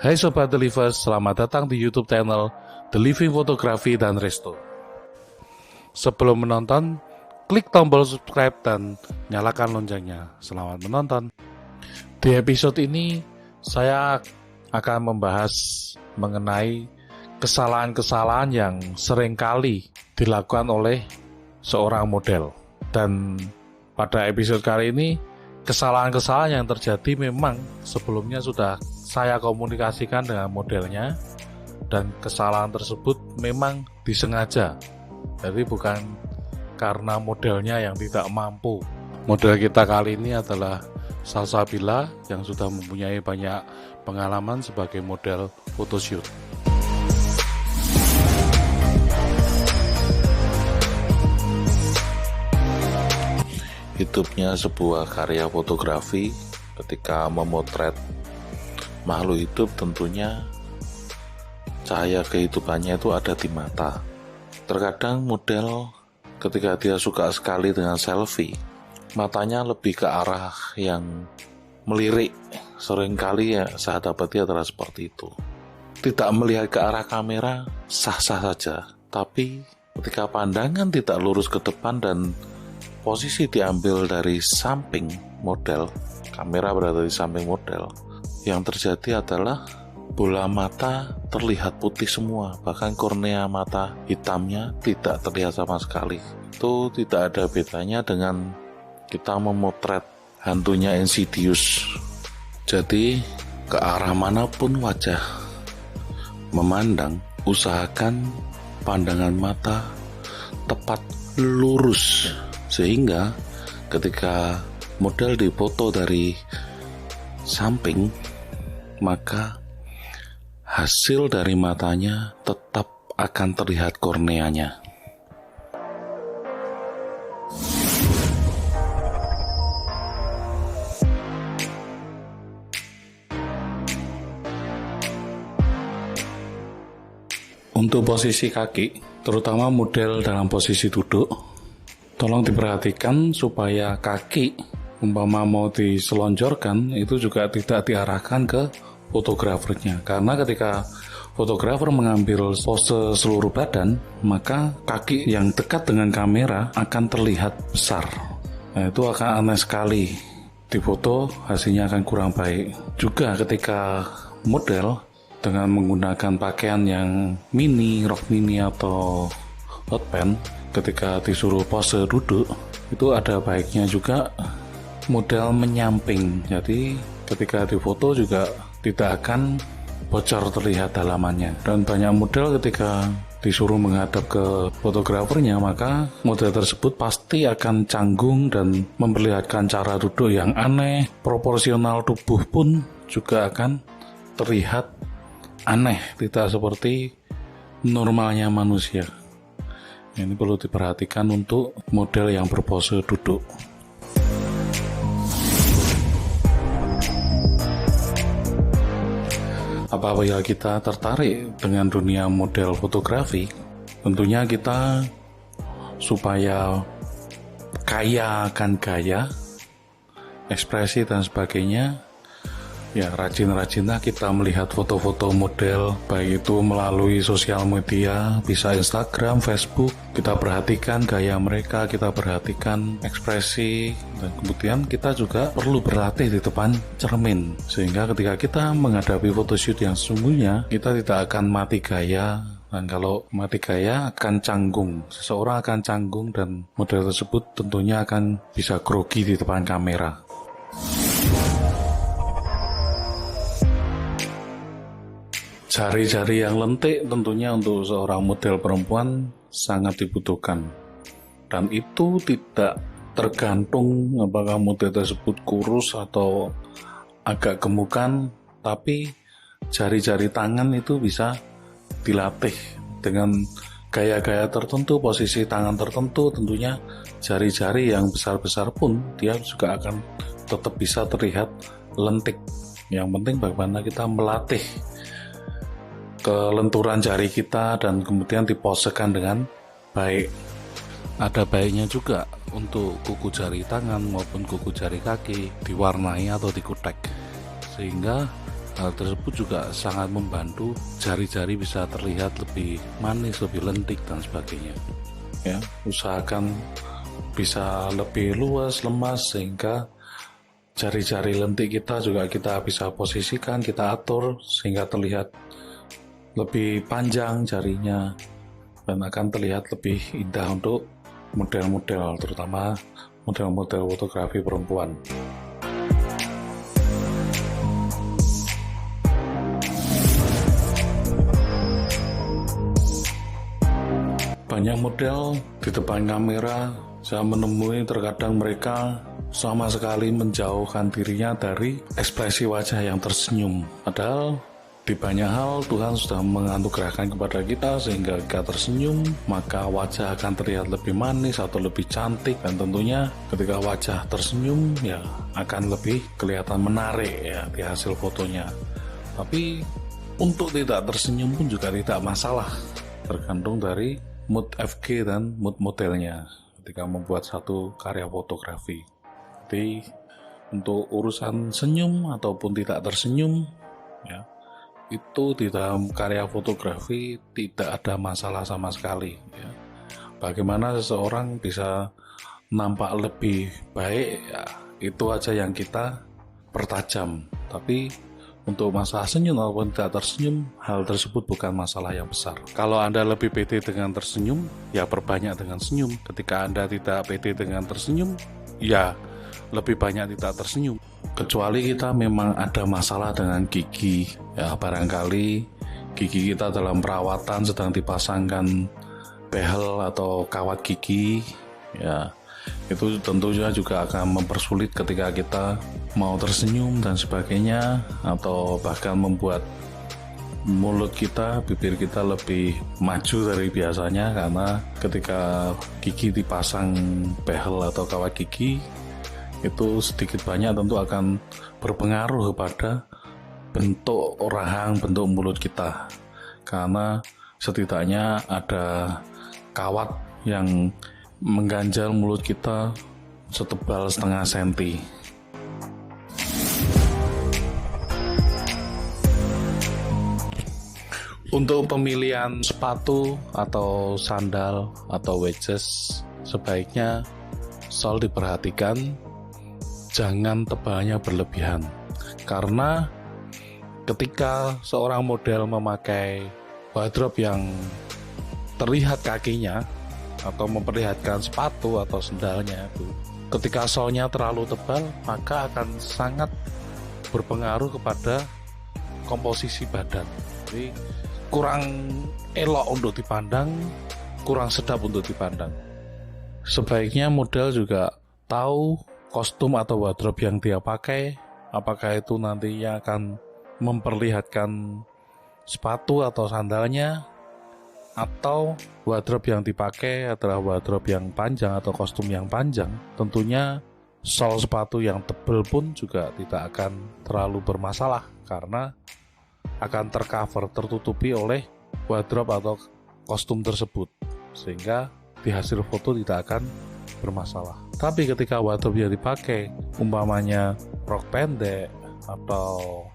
Hai Sobat The Livers, selamat datang di YouTube channel The Living Photography dan Resto. Sebelum menonton, klik tombol subscribe dan nyalakan loncengnya. Selamat menonton. Di episode ini, saya akan membahas mengenai kesalahan-kesalahan yang seringkali dilakukan oleh seorang model. Dan pada episode kali ini, kesalahan-kesalahan yang terjadi memang sebelumnya sudah saya komunikasikan dengan modelnya, dan kesalahan tersebut memang disengaja. Jadi bukan karena modelnya yang tidak mampu. Model kita kali ini adalah Salsabila yang sudah mempunyai banyak pengalaman sebagai model photoshoot. Hidupnya sebuah karya fotografi. Ketika memotret makhluk hidup, tentunya cahaya kehidupannya itu ada di mata. Terkadang model ketika dia suka sekali dengan selfie, matanya lebih ke arah yang melirik. Seringkali ya saya dapati adalah seperti itu. Tidak melihat ke arah kamera sah-sah saja, tapi ketika pandangan tidak lurus ke depan dan posisi diambil dari samping model, kamera berada di samping model, yang terjadi adalah bola mata terlihat putih semua, bahkan kornea mata hitamnya tidak terlihat sama sekali. Itu tidak ada bedanya dengan kita memotret hantunya Insidious. Jadi ke arah manapun wajah memandang, usahakan pandangan mata tepat lurus, sehingga ketika model difoto dari samping, maka hasil dari matanya tetap akan terlihat korneanya. Untuk posisi kaki, terutama model dalam posisi duduk, tolong diperhatikan supaya kaki umpama mau diselonjorkan itu juga tidak diarahkan ke fotografernya, karena ketika fotografer mengambil pose seluruh badan, maka kaki yang dekat dengan kamera akan terlihat besar. Nah, itu akan aneh sekali, di foto hasilnya akan kurang baik. Juga ketika model dengan menggunakan pakaian yang mini, rok mini atau hot pants, ketika disuruh pose duduk, itu ada baiknya juga model menyamping. Jadi ketika difoto juga tidak akan bocor terlihat dalamannya. Dan banyak model ketika disuruh menghadap ke fotografernya, maka model tersebut pasti akan canggung dan memperlihatkan cara duduk yang aneh. Proporsional tubuh pun juga akan terlihat aneh, tidak seperti normalnya manusia. Ini perlu diperhatikan untuk model yang berpose duduk. Apabila kita tertarik dengan dunia model fotografi, tentunya kita supaya kaya akan gaya, ekspresi dan sebagainya, ya rajin-rajinlah kita melihat foto-foto model, baik itu melalui sosial media, bisa Instagram, Facebook. Kita perhatikan gaya mereka, kita perhatikan ekspresi, dan kemudian kita juga perlu berlatih di depan cermin, sehingga ketika kita menghadapi photoshoot yang sesungguhnya, kita tidak akan mati gaya. Dan kalau mati gaya akan canggung, seseorang akan canggung dan model tersebut tentunya akan bisa grogi di depan kamera. Jari-jari yang lentik tentunya untuk seorang model perempuan sangat dibutuhkan, dan itu tidak tergantung apakah model tersebut kurus atau agak gemukan, tapi jari-jari tangan itu bisa dilatih dengan gaya-gaya tertentu, posisi tangan tertentu. Tentunya jari-jari yang besar-besar pun dia juga akan tetap bisa terlihat lentik. Yang penting bagaimana kita melatih kelenturan jari kita dan kemudian diposekan dengan baik. Ada baiknya juga untuk kuku jari tangan maupun kuku jari kaki diwarnai atau dikutek, sehingga Hal tersebut juga sangat membantu jari-jari bisa terlihat lebih manis, lebih lentik dan sebagainya. Ya, usahakan bisa lebih luas, lemas, sehingga jari-jari lentik kita juga kita bisa posisikan, kita atur sehingga terlihat lebih panjang jarinya dan akan terlihat lebih indah untuk model-model, terutama model-model fotografi perempuan. Banyak model di depan kamera, saya menemui terkadang mereka sama sekali menjauhkan dirinya dari ekspresi wajah yang tersenyum. Padahal di banyak hal Tuhan sudah menganugerahkan kepada kita sehingga jika tersenyum maka wajah akan terlihat lebih manis atau lebih cantik, dan tentunya ketika wajah tersenyum ya akan lebih kelihatan menarik ya di hasil fotonya. Tapi untuk tidak tersenyum pun juga tidak masalah, tergantung dari mood FG dan mood modelnya ketika membuat satu karya fotografi. Jadi untuk urusan senyum ataupun tidak tersenyum ya, itu di dalam karya fotografi tidak ada masalah sama sekali ya. Bagaimana seseorang bisa nampak lebih baik ya, itu aja yang kita pertajam. Tapi untuk masalah senyum ataupun tidak tersenyum, hal tersebut bukan masalah yang besar. Kalau Anda lebih pede dengan tersenyum, ya perbanyak dengan senyum. Ketika Anda tidak pede dengan tersenyum, ya lebih banyak tidak tersenyum. Kecuali kita memang ada masalah dengan gigi, ya barangkali gigi kita dalam perawatan sedang dipasangkan behel atau kawat gigi, ya itu tentunya juga akan mempersulit ketika kita mau tersenyum dan sebagainya, atau bahkan membuat mulut kita, bibir kita lebih maju dari biasanya, karena ketika gigi dipasang behel atau kawat gigi itu sedikit banyak tentu akan berpengaruh kepada bentuk rahang, bentuk mulut kita, karena setidaknya ada kawat yang mengganjal mulut kita setebal setengah senti. Untuk pemilihan sepatu atau sandal atau wedges, sebaiknya sol diperhatikan, jangan tebalnya berlebihan. Karena ketika seorang model memakai wardrobe yang terlihat kakinya atau memperlihatkan sepatu atau sandalnya itu, ketika solnya terlalu tebal maka akan sangat berpengaruh kepada komposisi badan. Jadi kurang elok untuk dipandang, kurang sedap untuk dipandang. Sebaiknya model juga tahu kostum atau wardrobe yang dia pakai, apakah itu nantinya akan memperlihatkan sepatu atau sandalnya, atau wardrobe yang dipakai adalah wardrobe yang panjang atau kostum yang panjang. Tentunya sol sepatu yang tebal pun juga tidak akan terlalu bermasalah, karena akan tertutupi oleh wardrobe atau kostum tersebut, sehingga di hasil foto tidak akan bermasalah. Tapi ketika wardrobe yang dipakai umpamanya rok pendek atau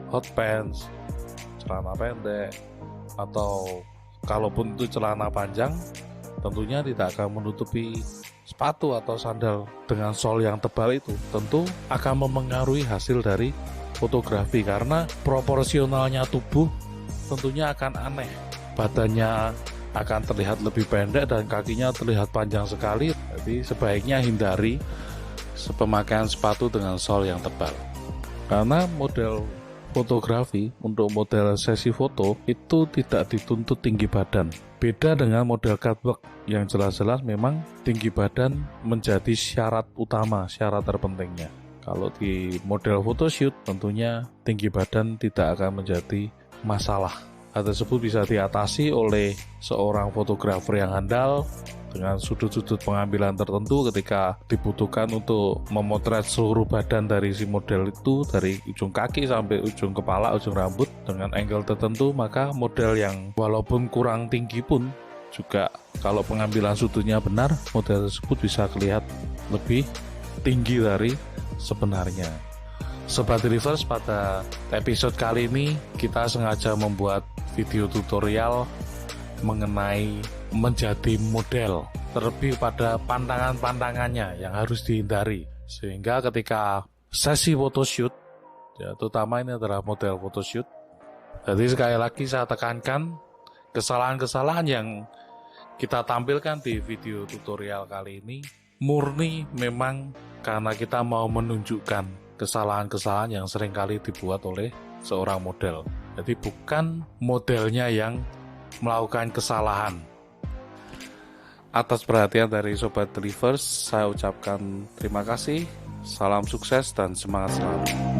hot pants, celana pendek, atau kalaupun itu celana panjang, tentunya tidak akan menutupi sepatu atau sandal dengan sol yang tebal itu, tentu akan memengaruhi hasil dari fotografi, karena proporsionalnya tubuh tentunya akan aneh. Badannya akan terlihat lebih pendek dan kakinya terlihat panjang sekali. Jadi sebaiknya hindari pemakaian sepatu dengan sol yang tebal. Karena model fotografi, untuk model sesi foto itu tidak dituntut tinggi badan. Beda dengan model catwalk yang jelas-jelas memang tinggi badan menjadi syarat utama, syarat terpentingnya. Kalau di model photoshoot tentunya tinggi badan tidak akan menjadi masalah. Hal tersebut bisa diatasi oleh seorang fotografer yang handal dengan sudut-sudut pengambilan tertentu ketika dibutuhkan untuk memotret seluruh badan dari si model itu, dari ujung kaki sampai ujung kepala, ujung rambut dengan angle tertentu, maka model yang walaupun kurang tinggi pun juga kalau pengambilan sudutnya benar, model tersebut bisa kelihatan lebih tinggi dari sebenarnya. Sobat Delivers, pada episode kali ini kita sengaja membuat video tutorial mengenai menjadi model, terlebih pada pantangan-pantangannya yang harus dihindari, sehingga ketika sesi photoshoot, ya, terutama ini adalah model photoshoot, jadi sekali lagi saya tekankan, kesalahan-kesalahan yang kita tampilkan di video tutorial kali ini murni memang karena kita mau menunjukkan kesalahan-kesalahan yang seringkali dibuat oleh seorang model. Jadi bukan modelnya yang melakukan kesalahan. Atas perhatian dari Sobat Delivers, saya ucapkan terima kasih, salam sukses dan semangat selalu.